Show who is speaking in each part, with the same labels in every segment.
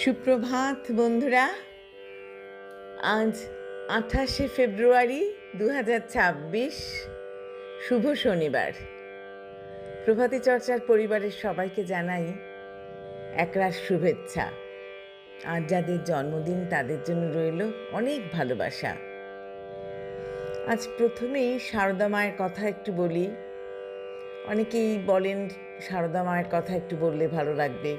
Speaker 1: সুপ্রভাত বন্ধুরা। আজ 28শে ফেব্রুয়ারি 2026, শুভ শনিবার। প্রভাতী চর্চার পরিবারের সবাইকে জানাই একরাশ শুভেচ্ছা। আর যাদের জন্মদিন তাদের জন্য রইল অনেক ভালোবাসা। আজ প্রথমেই সারদা মায়ের কথা একটু বলি। অনেকেই বলেন সারদা মায়ের কথা একটু বললে ভালো লাগবে।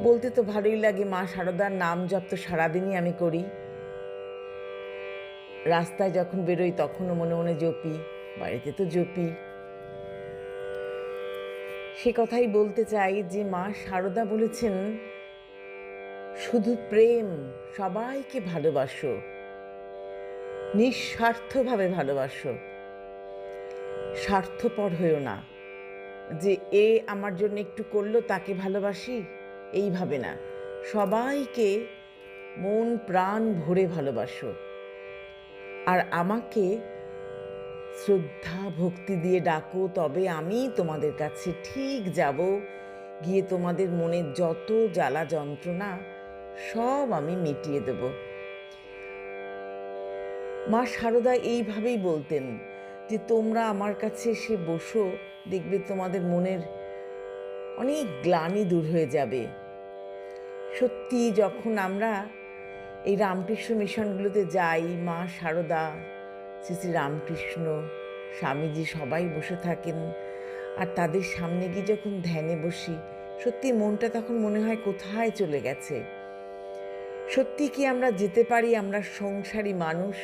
Speaker 1: বলতে তো ভালোই লাগে, মা সারদার নাম জপ তো সারাদিনই আমি করি। রাস্তায় যখন বেরোই তখনও মনে মনে জপি, বাড়িতে তো জপি। সে কথাই বলতে চাই যে মা সারদা বলেছেন, শুধু প্রেম, সবাইকে ভালোবাসো, নিঃস্বার্থভাবে ভালোবাসো, স্বার্থপর হয়েও না, যে এ আমার জন্য একটু করলো তাকে ভালোবাসি এইভাবে না, সবাইকে মন প্রাণ ভরে ভালোবাসো। আর আমাকে শ্রদ্ধা ভক্তি দিয়ে ডাকো, তবে আমি তোমাদের কাছে ঠিক যাব, গিয়ে তোমাদের মনের যত জ্বালা যন্ত্রণা সব আমি মিটিয়ে দেব। মা সারদা এইভাবেই বলতেন যে তোমরা আমার কাছে এসে বসো, দেখবে তোমাদের মনের অনেক গ্লানি দূর হয়ে যাবে। সত্যি যখন আমরা এই রামকৃষ্ণ মিশনগুলোতে যাই, মা সারদা, শ্রী শ্রী রামকৃষ্ণ, স্বামীজি সবাই বসে থাকেন, আর তাদের সামনে গিয়ে যখন ধ্যানে বসি, সত্যি মনটা তখন মনে হয় কোথায় চলে গেছে। সত্যি কি আমরা যেতে পারি? আমরা সংসারী মানুষ,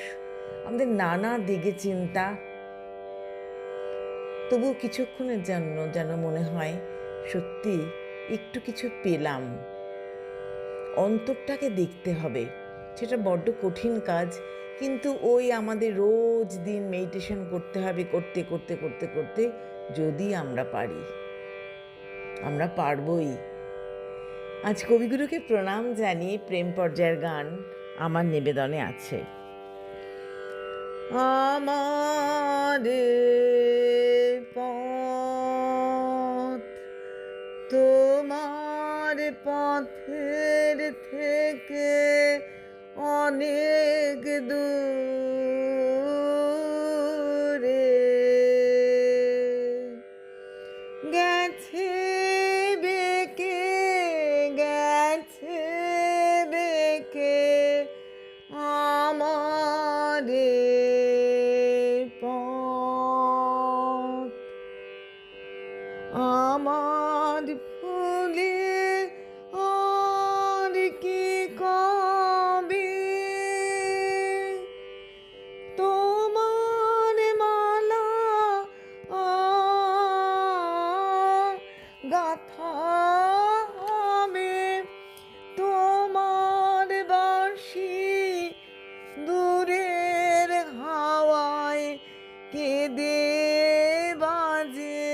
Speaker 1: আমাদের নানা দিকে চিন্তা, তবুও কিছুক্ষণের জন্য যেন মনে হয় সত্যি একটু কিছু পেলাম। অন্তরটাকে দেখতে হবে, সেটা বড্ড কঠিন কাজ, কিন্তু ওই আমাদের রোজ দিন মেডিটেশন করতে হবে। করতে করতে করতে করতে যদি আমরা পারি, আমরা পারবই। আজ কবিগুরুকে প্রণাম জানিয়ে প্রেম পর্যায়ের গান আমার নিবেদনে আছে। আমাদের পথ তোমার পথের থেকে অনেক দূরে গেছে, বেঁকে গেছে, বেঁকে আমাদের পথ। আমার ফুলে আর কি কবে, তোমার মালা গাথা হবে, তোমার বাঁশি দূরের হাওয়ায় কেঁদে বাজে,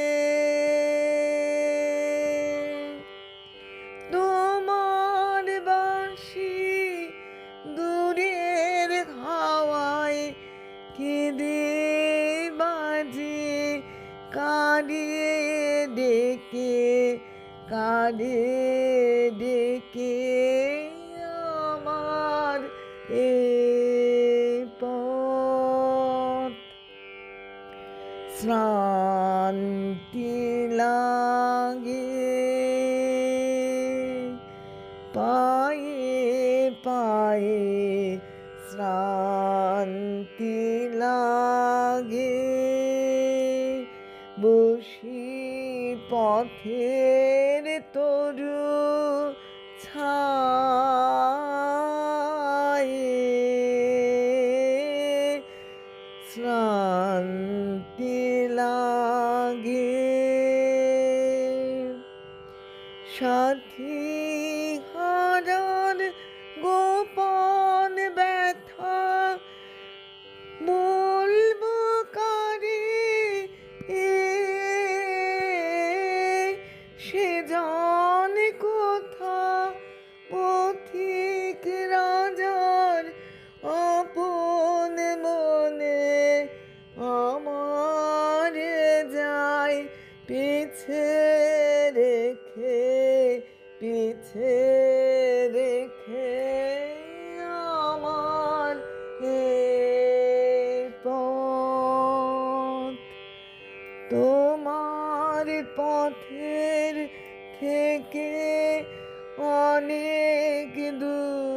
Speaker 1: তোমার বাঁশি দূরের হাওয়ায় কেঁদে বাজে, কাঁদে ডেকে, কাঁদে ডেকে আমার এ পথ। শ্রান্তি লাগে পায়ে পায়ে, শ্রান্তি লাগে বসি পথের তরু ছায়ে, শ্রান্তি লাগে সাথী হারার গোপন ব্যথা, বলবো কারে সে জানে কোথা, পথিক রাজার আপন মনে আমার যায় পিছে রেখে পিছে রেখে আমার এ পথ তোমার পথের থেকে অনেক দূর